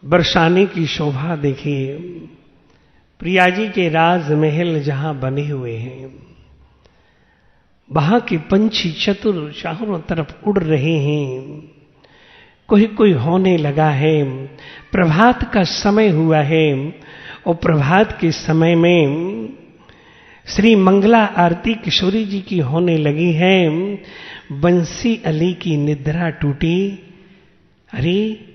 बरसाने की शोभा देखिए, प्रिया जी के राजमहल जहां बने हुए हैं, वहां के पंछी चतुर चारों तरफ उड़ रहे हैं। कोई कोई होने लगा है, प्रभात का समय हुआ है और प्रभात के समय में श्री मंगला आरती किशोरी जी की होने लगी है। बंसी अली की निद्रा टूटी। अरे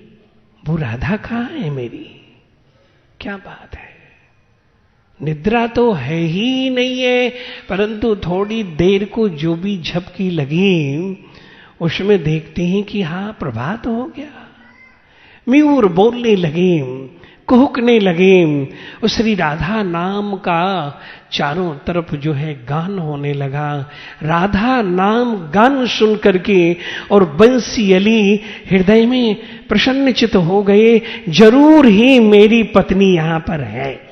वो राधा कहाँ है मेरी? क्या बात है, निद्रा तो है ही नहीं है, परंतु थोड़ी देर को जो भी झपकी लगी उसमें देखते हैं कि हाँ प्रभात हो गया। मयूर बोलने लगे, कुहकने लगे, उस श्री राधा नाम का चारों तरफ जो है गान होने लगा। राधा नाम गान सुन करके और बंसी अली हृदय में प्रसन्नचित हो गए, जरूर ही मेरी पत्नी यहां पर है।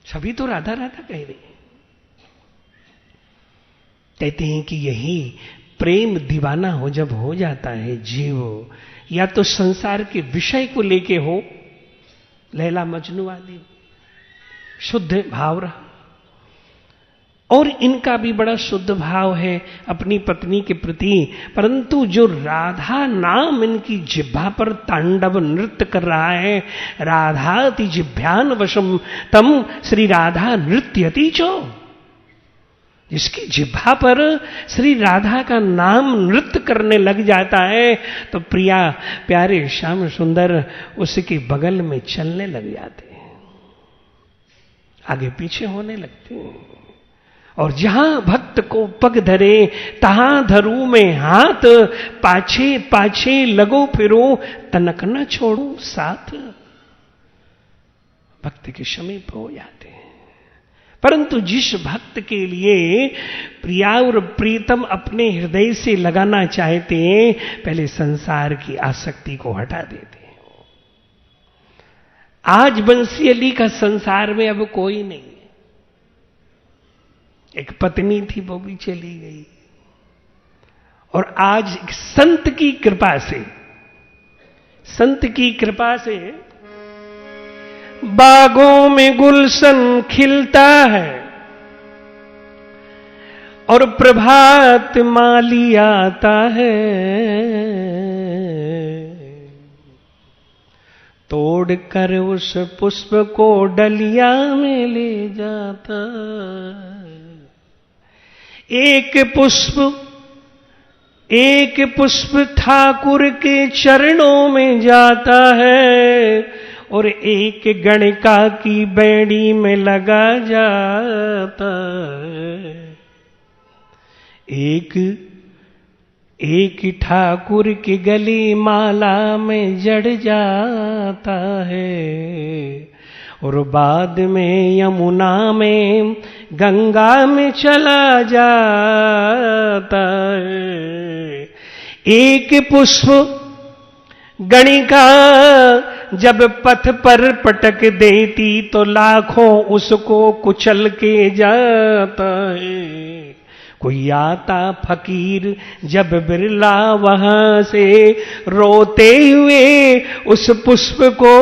सभी तो राधा राधा कह रहे हैं। कहते हैं कि यही प्रेम दीवाना हो जब हो जाता है जीव, या तो संसार के विषय को लेके हो, लैला मजनू आदि शुद्ध भाव रहा, और इनका भी बड़ा शुद्ध भाव है अपनी पत्नी के प्रति, परंतु जो राधा नाम इनकी जिह्वा पर तांडव नृत्य कर रहा है, राधाति जिह्वान वशम तम श्री राधा नृत्यति चो, जिसकी जिह्वा पर श्री राधा का नाम नृत्य करने लग जाता है तो प्रिया प्यारे श्याम सुंदर उसके बगल में चलने लग जाते हैं, आगे पीछे होने लगते हैं। और जहां भक्त को पग धरे तहां धरू में हाथ, पाछे पाछे लगो फिरो तनक न छोड़ू साथ। भक्त के समीप हो जाते हैं। परंतु जिस भक्त के लिए प्रिया और प्रीतम अपने हृदय से लगाना चाहते हैं, पहले संसार की आसक्ति को हटा देते हैं। आज बंसी अली का संसार में अब कोई नहीं है। एक पत्नी थी वो भी चली गई, और आज एक संत की कृपा से बागों में गुलशन खिलता है और प्रभात माली आता है, तोड़ कर उस पुष्प को डलिया में ले जाता। एक पुष्प ठाकुर के चरणों में जाता है और एक गणिका की बेड़ी में लगा जाता है। एक ठाकुर के गले माला में जड़ जाता है और बाद में यमुना में गंगा में चला जाता है। एक पुष्प गणिका जब पथ पर पटक देती तो लाखों उसको कुचल के जाता है। कोई आता फकीर जब बिरला वहां से रोते हुए उस पुष्प को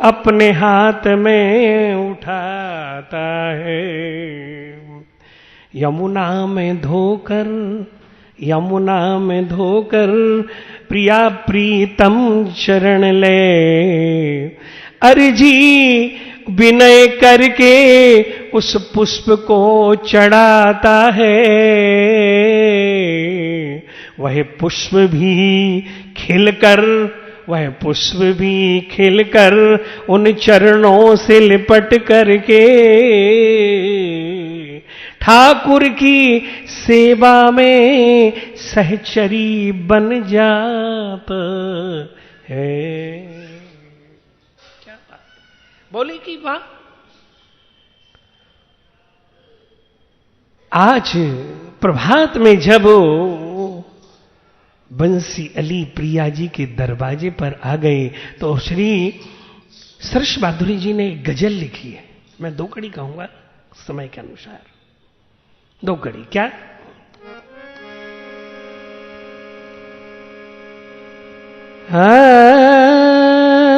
अपने हाथ में उठाता है। यमुना में धोकर प्रिया प्रीतम चरण ले, अर्जी विनय करके उस पुष्प को चढ़ाता है। वह पुष्प भी खिलकर उन चरणों से लिपट करके ठाकुर की सेवा में सहचरी बन जाता है। क्या बात बोले की बात। आज प्रभात में जब बंसी अली प्रिया जी के दरवाजे पर आ गए तो श्री सरस माधुरी जी ने एक गजल लिखी है। मैं 2 कड़ी कहूंगा समय के अनुसार, 2 कड़ी। क्या हाँ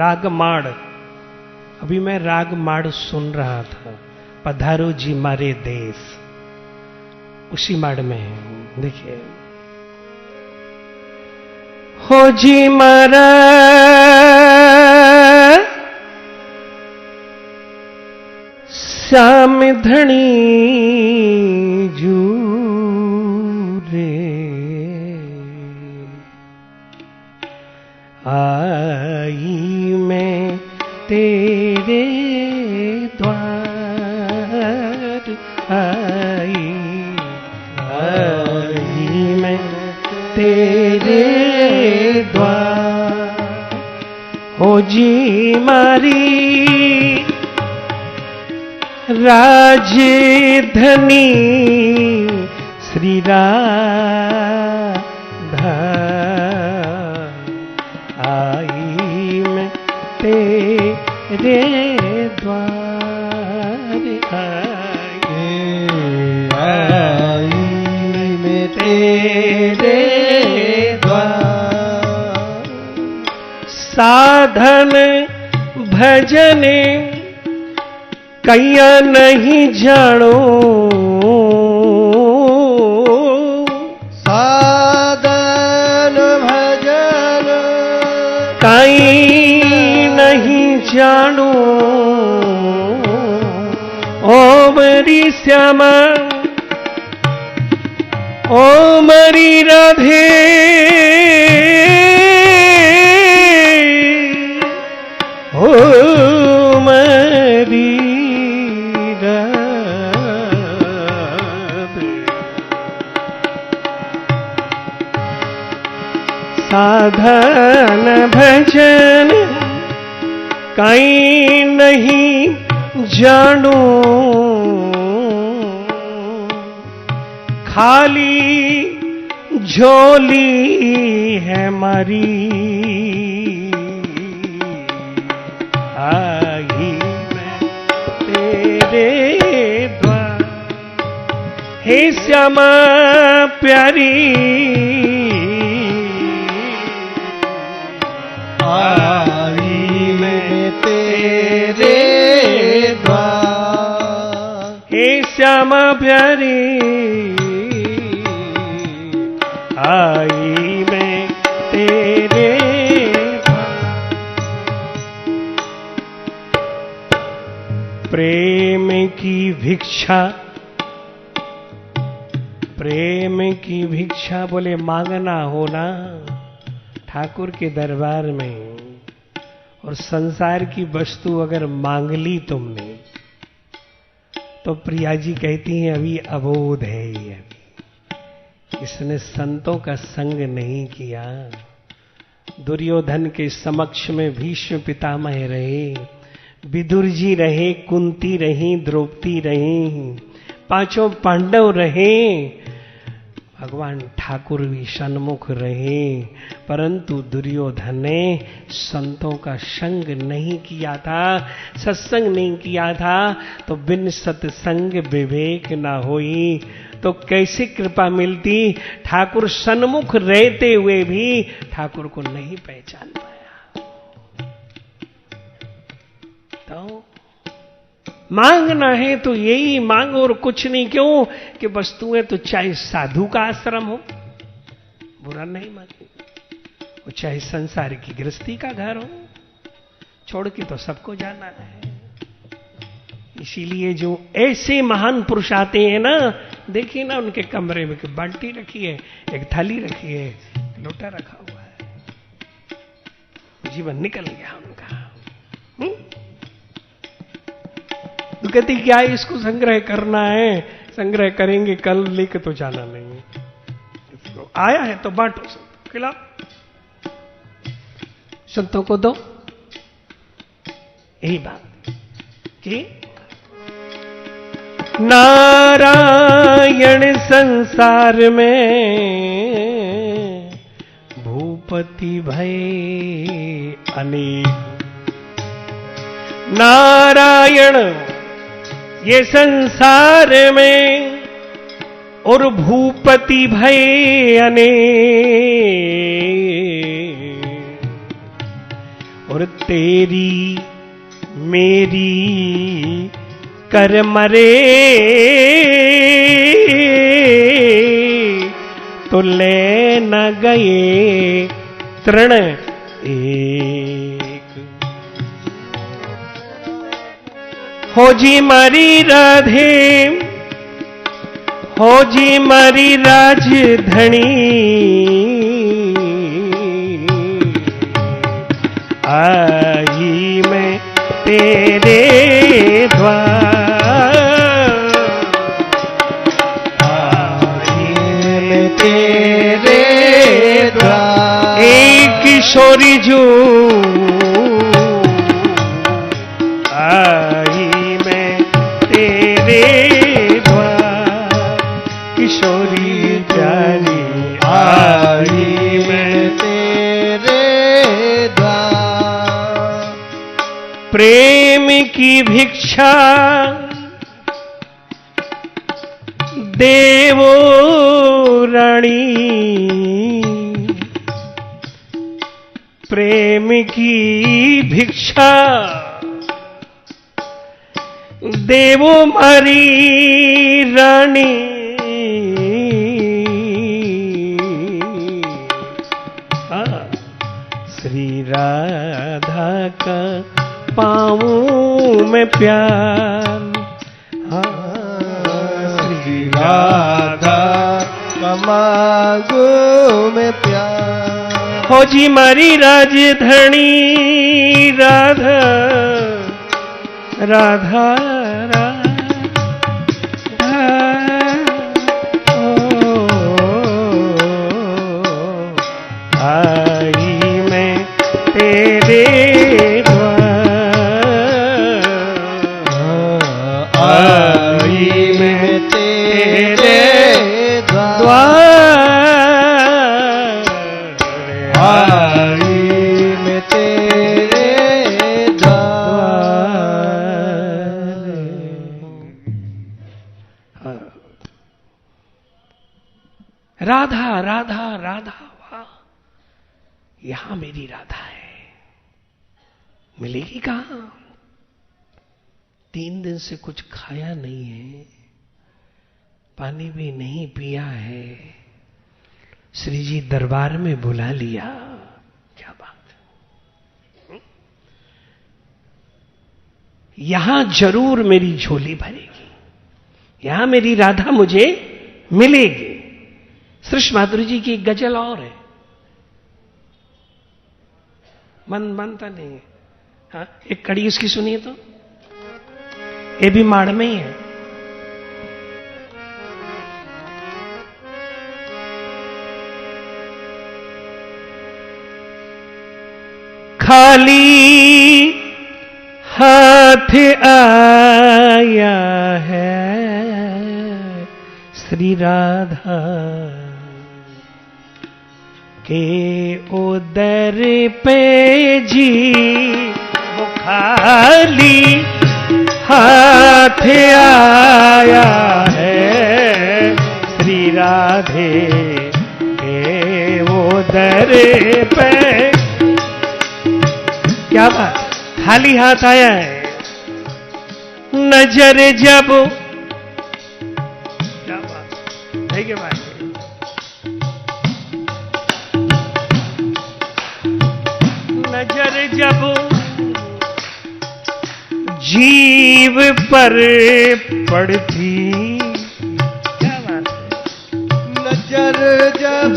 रागमाड़, अभी मैं रागमाड़ सुन रहा था, पधारो जी मारे देश, उसी माड़ में है। देखिए, हो जी मारा श्याम धनी जू रे, आई मैं तेरे द्वार, आई मैं तेरे द्वार, हो जी मारी राजधनी श्री राधा, आई मैं तेरे द्वार, आई मैं तेरे द्वार, साधन भजन कैया नहीं जानो, साधन भजन कहीं नहीं जानो, ओ मरी श्यामा, ओ मरी राधे, ओ मरी साधन भजन कहीं नहीं जानो, खाली झोली है मारी, आई मैं तेरे द्वार, हे श्यामा प्यारी, आई मैं तेरे द्वार, हे श्यामा प्यारी, आई मैं तेरे द्वार, प्रेम की भिक्षा, प्रेम की भिक्षा बोले मांगना हो ना ठाकुर के दरबार में, और संसार की वस्तु अगर मांग ली तुमने तो प्रिया जी कहती हैं अभी अबोध है ये, अभी इसने संतों का संग नहीं किया। दुर्योधन के समक्ष में भीष्म पितामह रहे, विदुर जी रहे, कुंती रही, द्रौपदी रही, पांचों पांडव रहे, भगवान ठाकुर भी सन्मुख रहे, परंतु दुर्योधन ने संतों का संग नहीं किया था, सत्संग नहीं किया था। तो बिन सत्संग विवेक ना होई, तो कैसे कृपा मिलती? ठाकुर सन्मुख रहते हुए भी ठाकुर को नहीं पहचान पाया। तो मांगना है तो यही मांगो और कुछ नहीं। क्यों कि वस्तुएं तो चाहे साधु का आश्रम हो, बुरा नहीं मांगे, वो चाहे संसार की गृहस्थी का घर हो, छोड़ के तो सबको जाना है। इसीलिए जो ऐसे महान पुरुष आते हैं ना, देखिए ना उनके कमरे में बाल्टी रखी है, एक थाली रखी है, लोटा रखा हुआ है, जीवन निकल गया उनका। तो कहती क्या इसको संग्रह करना है, संग्रह करेंगे कल, लेके तो जाना नहीं, इसको आया है तो बांटो, सब खिलाओ, संतों को दो। यही बात कि नारायण संसार में भूपति भय अनेक, नारायण ये संसार में और भूपति भय अनेक, और तेरी मेरी कर मरे तो ले न गए तृण एक। हो जी मारी राधे, हो जी मारी राजधनी, आई मैं तेरे द्वार, आई मैं तेरे द्वार। एक किशोरी जो आई मैं तेरे द्वार, किशोरी प्यारी आई मैं तेरे द्वार। प्रेम की भिक्षा देवो रानी, प्रेम की भिक्षा देवो मारी रानी, श्री राधा का पाऊं मैं प्यार, श्री राधा का मांगू मैं प्यार। हो जी मारी राजधनी राधा राधा राधा, आई मैं तेरे आई मैं तेरे द्वार। आई मैं तेरे द्वार। राधा राधा राधा, वाह, यहां मेरी राधा है, मिलेगी कहां? 3 दिन से कुछ खाया नहीं है, पानी भी नहीं पिया है, श्री जी दरबार में बुला लिया, क्या बात है। यहां जरूर मेरी झोली भरेगी, यहां मेरी राधा मुझे मिलेगी। सृष्टि माधुरी जी की एक गजल और है, मन मानता नहीं है, हाँ, एक कड़ी उसकी सुनिए तो, ये भी माड़ में ही है। खाली हाथ आया है श्री राधा के उदर पे जी, वो खाली हाथ आया है श्री राधे के उदर पे। क्या बात, खाली हाथ आया है, नजर जब, क्या बात है कि बात, नजर जब जीव पर पड़ती, क्या बात है, नजर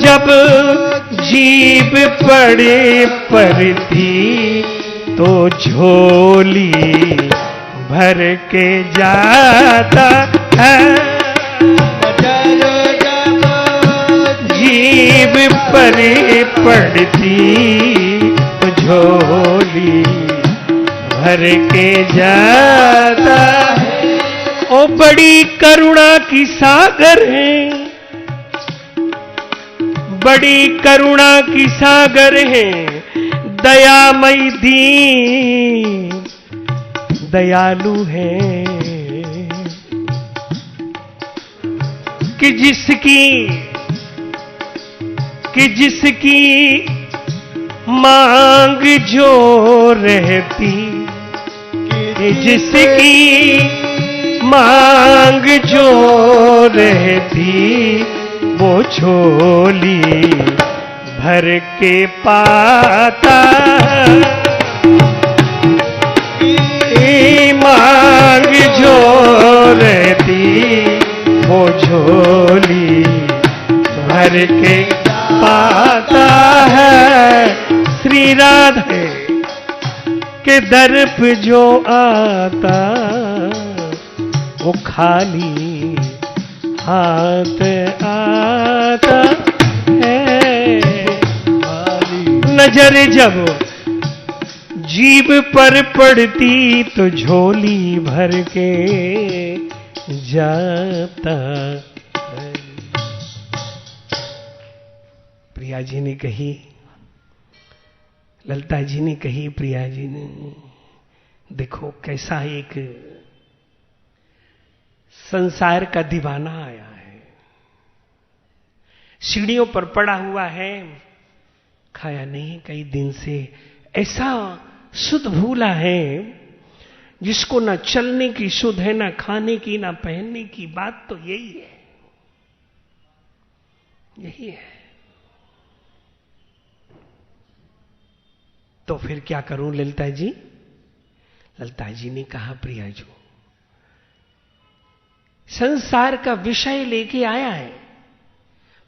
जब जीव पड़े पड़ती तो झोली भर के जाता है, नजर जब जीव पर पड़ती तो झोली भर के जाता है। ओ बड़ी करुणा की सागर है, बड़ी करुणा की सागर है, दयामयी दीन दयालु है, कि जिसकी मांग जो रहती कि जिसकी मांग जो रहती वो झोली भर के पाता। मांग जो रहती वो झोली भर के पाता है। श्री राधे के दर पे जो आता वो खाली हाथ आता है। नजर जब जीभ पर पड़ती तो झोली भर के जाता है। प्रिया जी ने कही, ललिता जी ने कही, प्रिया जी ने, देखो कैसा एक संसार का दीवाना आया है, सीढ़ियों पर पड़ा हुआ है, खाया नहीं कई दिन से, ऐसा सुध भूला है जिसको ना चलने की सुध है, ना खाने की, ना पहनने की। बात तो यही है, यही है। तो फिर क्या करूं ललिता जी? ललिता जी ने कहा, प्रिया जी संसार का विषय लेके आया है,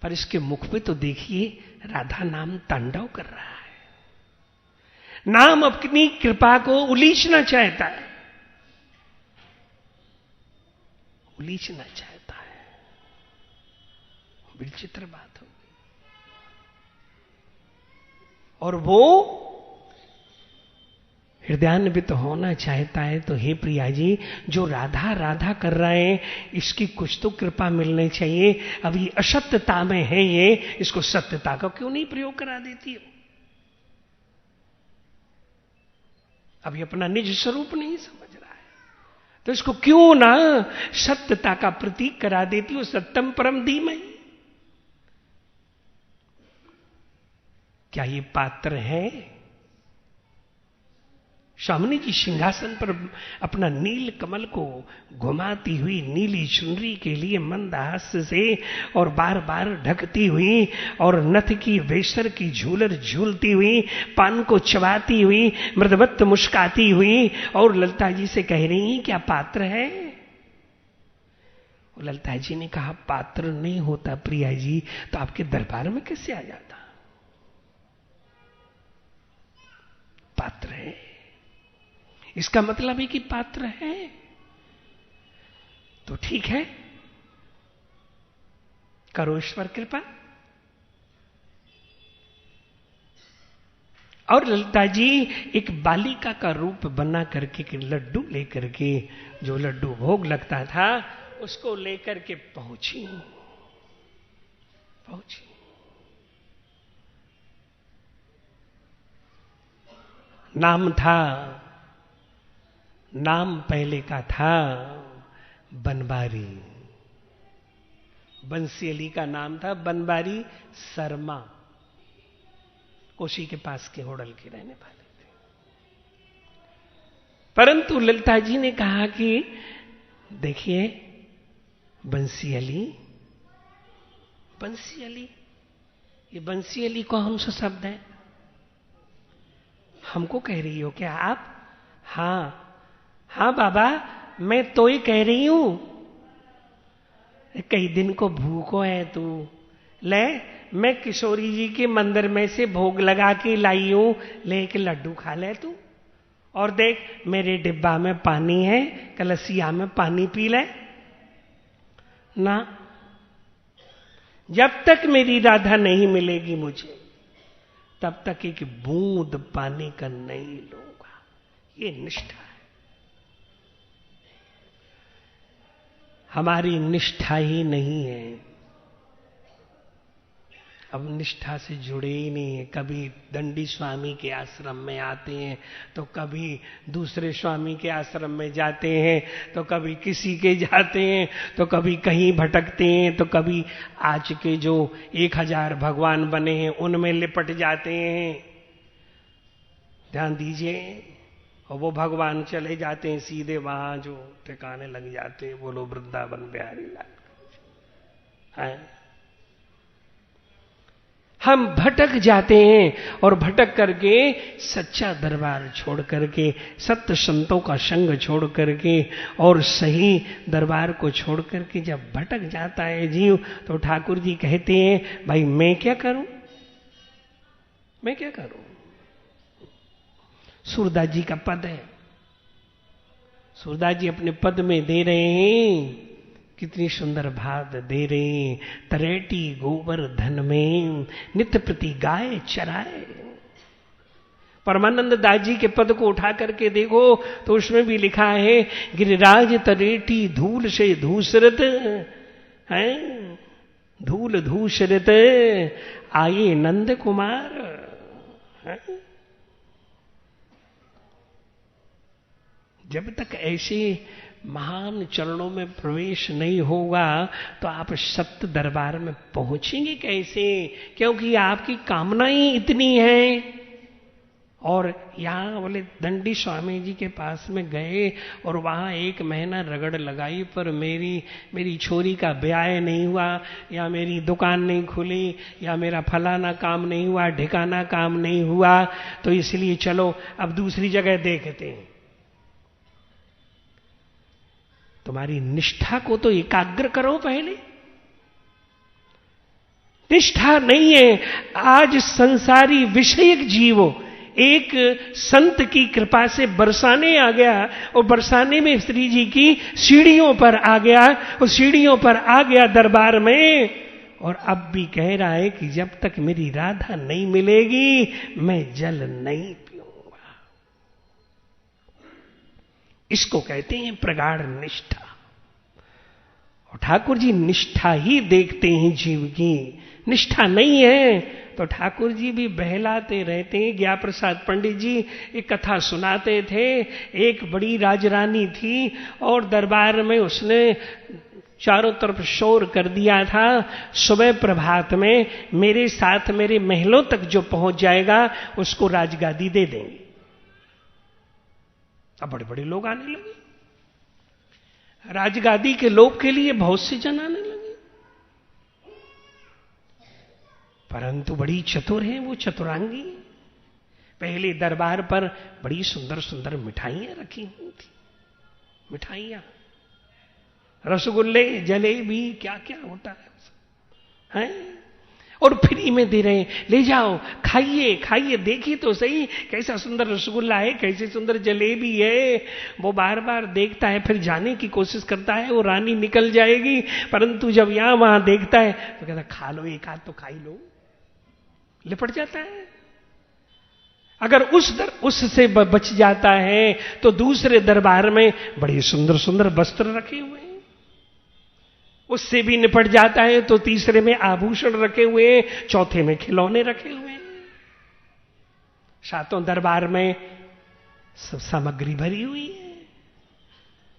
पर इसके मुख पे तो देखिए राधा नाम तांडव कर रहा है। नाम अपनी कृपा को उलीचना चाहता है, उलीचना चाहता है। विचित्र बात हो गई। और वो हृदयान्वित तो होना चाहता है। तो हे प्रिया जी, जो राधा राधा कर रहे हैं, इसकी कुछ तो कृपा मिलनी चाहिए। अभी असत्यता में है ये, इसको सत्यता का क्यों नहीं प्रयोग करा देती हो? अभी अपना निज स्वरूप नहीं समझ रहा है, तो इसको क्यों ना सत्यता का प्रतीक करा देती हो? सत्यम परम धीमहि। क्या ये पात्र है? स्वामिनी जी सिंहासन पर अपना नील कमल को घुमाती हुई नीली चुनरी के लिए मंद हास्य से और बार बार ढकती हुई और नथ की वेसर की झूलर झूलती हुई, पान को चबाती हुई, मृदवत मुस्काती हुई और ललिता जी से कह रही क्या पात्र है? ललिता जी ने कहा, पात्र नहीं होता प्रिया जी तो आपके दरबार में कैसे आ जाता? पात्र है, इसका मतलब है कि पात्र है। तो ठीक है, करो ईश्वर कृपा। और ललिता जी एक बालिका का रूप बना करके लड्डू लेकर के, जो लड्डू भोग लगता था उसको लेकर के पहुंची। नाम था, नाम पहले का था बनबारी। बंसी अली का नाम था बनबारी शर्मा, कोशी के पास के होडल के रहने वाले थे। परंतु ललिता जी ने कहा कि देखिए बंसी अली, बंसी अली, ये बंसी अली कौन सा शब्द है? हमको कह रही हो क्या आप? हाँ हाँ बाबा, मैं तो ही कह रही हूं। कई दिन को भूखो है तू, ले मैं किशोरी जी के मंदिर में से भोग लगा के लाई हूं, ले के लड्डू खा ले तू। और देख मेरे डिब्बा में पानी है, कलसिया में पानी पी ले ना। जब तक मेरी राधा नहीं मिलेगी मुझे, तब तक एक बूंद पानी का नहीं लूंगा। ये निष्ठा है। हमारी निष्ठा ही नहीं है, अब निष्ठा से जुड़े ही नहीं है। कभी दंडी स्वामी के आश्रम में आते हैं, तो कभी दूसरे स्वामी के आश्रम में जाते हैं, तो कभी किसी के जाते हैं, तो कभी कहीं भटकते हैं, तो कभी आज के जो 1000 भगवान बने हैं उनमें लिपट जाते हैं। ध्यान दीजिए। और वो भगवान चले जाते हैं सीधे वहां जो ठिकाने लग जाते हैं, बोलो वृंदावन बिहारी लाल है। हम भटक जाते हैं और भटक करके सच्चा दरबार छोड़ करके, सत्य संतों का संग छोड़ करके और सही दरबार को छोड़ करके जब भटक जाता है जीव, तो ठाकुर जी कहते हैं भाई मैं क्या करूं, मैं क्या करूं। सूरदास जी का पद है, सूरदास जी अपने पद में दे रहे हैं, कितनी सुंदर भात दे रहे। तरेटी गोबर धन में नित्य प्रति गाय चराए। परमानंद दास जी के पद को उठा करके देखो तो उसमें भी लिखा है, गिरिराज तरेटी धूल से धूसरत है, धूल धूसरत आए नंद कुमार है? जब तक ऐसे महान चरणों में प्रवेश नहीं होगा तो आप सत्य दरबार में पहुंचेंगे कैसे, क्योंकि आपकी कामनाएं इतनी हैं। और यहां बोले दंडी स्वामी जी के पास में गए और वहां 1 महीना रगड़ लगाई, पर मेरी छोरी का ब्याह नहीं हुआ, या मेरी दुकान नहीं खुली, या मेरा फलाना काम नहीं हुआ, ढिकाना काम नहीं हुआ, तो इसलिए चलो अब दूसरी जगह देखते हैं। तुम्हारी निष्ठा को तो एकाग्र करो पहले। निष्ठा नहीं है। आज संसारी विषयक जीव एक संत की कृपा से बरसाने आ गया, और बरसाने में श्री जी की सीढ़ियों पर आ गया, और सीढ़ियों पर आ गया दरबार में, और अब भी कह रहा है कि जब तक मेरी राधा नहीं मिलेगी मैं जल नहीं पीऊंगा। इसको कहते हैं प्रगाढ़ निष्ठा। और ठाकुर जी निष्ठा ही देखते हैं जीव की। निष्ठा नहीं है तो ठाकुर जी भी बहलाते रहते हैं। ज्ञा प्रसाद पंडित जी एक कथा सुनाते थे। एक बड़ी राजरानी थी और दरबार में उसने चारों तरफ शोर कर दिया था, सुबह प्रभात में मेरे साथ मेरे महलों तक जो पहुंच जाएगा उसको राजगादी दे देंगे। अब बड़े बड़े लोग आने लगे, राजगादी के लोग के लिए बहुत से जन आने लगे। परंतु बड़ी चतुर है वो चतुरांगी। पहले दरबार पर बड़ी सुंदर सुंदर मिठाइयां रखी हुई थी, मिठाइयां, रसगुल्ले, जलेबी, क्या क्या होता है, और फ्री में दे रहे हैं, ले जाओ खाइए खाइए, देखिए तो सही कैसा सुंदर रसगुल्ला है, कैसी सुंदर जलेबी है। वो बार बार देखता है, फिर जाने की कोशिश करता है, वो रानी निकल जाएगी, परंतु जब यहां वहां देखता है तो कहता खा लो, एक हाथ तो खा ही लो, लिपट जाता है। अगर उससे बच जाता है तो दूसरे दरबार में बड़े सुंदर सुंदर वस्त्र रखे हुए हैं, उससे भी निपट जाता है तो तीसरे में आभूषण रखे हुए हैं, चौथे में खिलौने रखे हुए हैं, सातों दरबार में सब सामग्री भरी हुई है।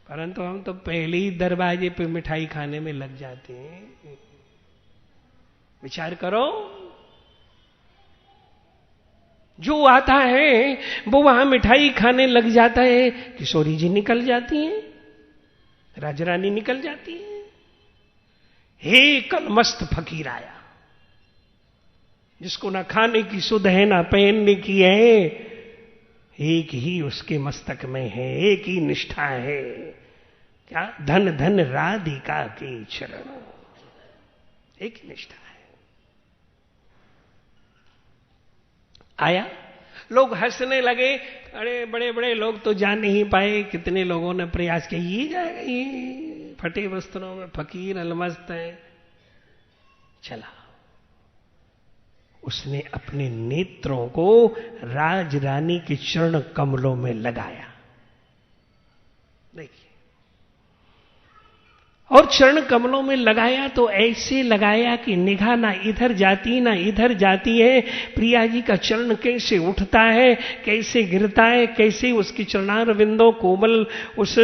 परंतु हम तो पहले ही दरवाजे पे मिठाई खाने में लग जाते हैं। विचार करो, जो आता है वो वहां मिठाई खाने लग जाता है, किशोरी जी निकल जाती हैं, राजरानी निकल जाती है। हे कल मस्त फकीर आया, जिसको ना खाने की सुध है ना पहनने की है, एक ही उसके मस्तक में है, एक ही निष्ठा है, क्या धन धन राधिका के चरण, एक ही निष्ठा है। आया, लोग हंसने लगे, अरे बड़े बड़े लोग तो जा नहीं पाए, कितने लोगों ने प्रयास किया, ये जाएगा, ये फटे वस्त्रों में फकीर अलमस्त है। चला, उसने अपने नेत्रों को राजरानी के चरण कमलों में लगाया, देखिए, और चरण कमलों में लगाया तो ऐसे लगाया कि निगाह ना इधर जाती ना इधर जाती है। प्रिया जी का चरण कैसे उठता है, कैसे गिरता है, कैसे उसकी चरणार बिंदों कोमल उस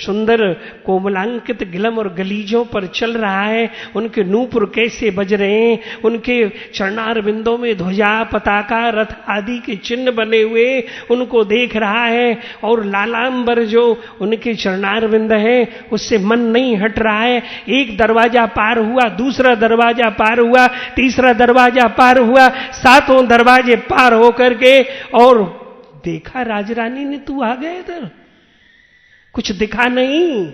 सुंदर कोमलांकित गिलम और गलीजों पर चल रहा है। उनके नूपुर कैसे बज रहे हैं, उनके चरणार बिंदों में ध्वजा पताका रथ आदि के चिन्ह बने हुए उनको देख रहा है। और लालांबर जो उनके चरणार बिंद है उससे मन नहीं हट रहा है। एक दरवाजा पार हुआ, दूसरा दरवाजा पार हुआ, तीसरा दरवाजा पार हुआ, 7 दरवाजे पार होकर के और देखा राजरानी ने, तू आ गए इधर, कुछ दिखा नहीं।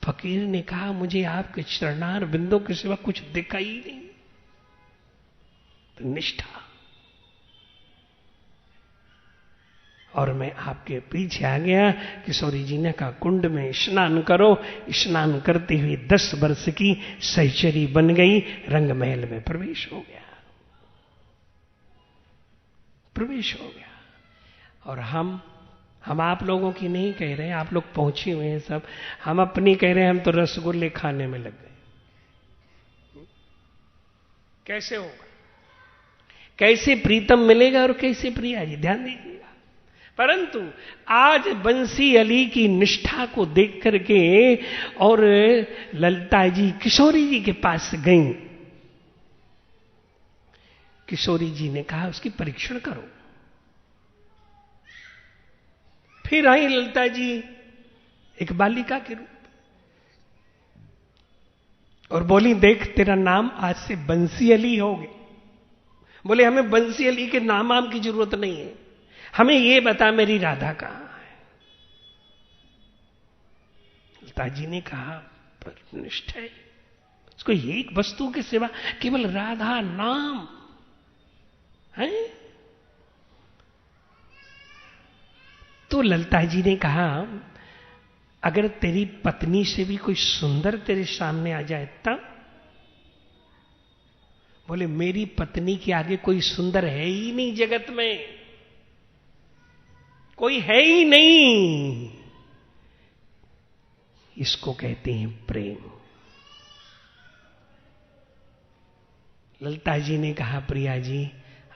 फकीर ने कहा मुझे आपके चरणार बिंदों के सिवा कुछ दिखा ही नहीं। तो निष्ठा, और मैं आपके पीछे आ गया। किशोरी जी ने कहा कुंड में स्नान करो। स्नान करते हुए 10 वर्ष की सहचरी बन गई, रंग महल में प्रवेश हो गया, प्रवेश हो गया। और हम आप लोगों की नहीं कह रहे हैं, आप लोग पहुंचे हुए हैं सब, हम अपनी कह रहे हैं। हम तो रसगुल्ले खाने में लग गए। कैसे होगा, कैसे प्रीतम मिलेगा और कैसे प्रिया जी, ध्यान दीजिएगा। परंतु आज बंसी अली की निष्ठा को देख करके और ललिता जी किशोरी जी के पास गईं। किशोरी जी ने कहा उसकी परीक्षण करो। फिर आई ललिता जी एक बालिका के रूप और बोली देख तेरा नाम आज से बंसी अली हो गया। बोले हमें बंसी अली के नाम की जरूरत नहीं है, हमें ये बता मेरी राधा कहां है। ललिता जी ने कहा पर निष्ठा है, उसको एक वस्तु के सिवा केवल राधा नाम है। तो ललिता जी ने कहा अगर तेरी पत्नी से भी कोई सुंदर तेरे सामने आ जाए तब। बोले मेरी पत्नी के आगे कोई सुंदर है ही नहीं जगत में, कोई है ही नहीं। इसको कहते हैं प्रेम। ललिता जी ने कहा प्रिया जी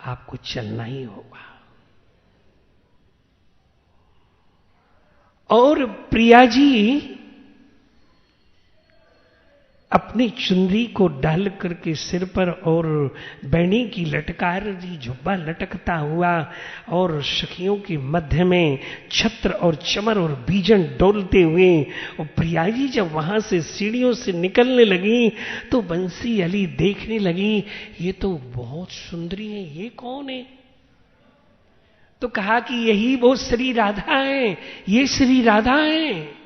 आपको चलना ही होगा। और प्रिया जी अपनी चुनरी को डाल करके सिर पर और बैणी की लटकार जी झुब्बा लटकता हुआ और सखियों के मध्य में छत्र और चमर और बीजन डोलते हुए, और प्रिया जी जब वहां से सीढ़ियों से निकलने लगी तो बंसी अली देखने लगी ये तो बहुत सुंदरी है, ये कौन है। तो कहा कि यही वो श्री राधा है, ये श्री राधा है,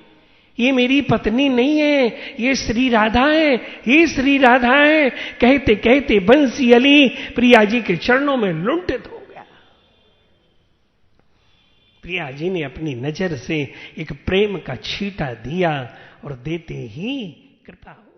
ये मेरी पत्नी नहीं है, ये श्री राधा है, ये श्री राधा है। कहते कहते बंसी अली प्रिया जी के चरणों में लुंठित हो गया। प्रिया जी ने अपनी नजर से एक प्रेम का छींटा दिया और देते ही कृपा हो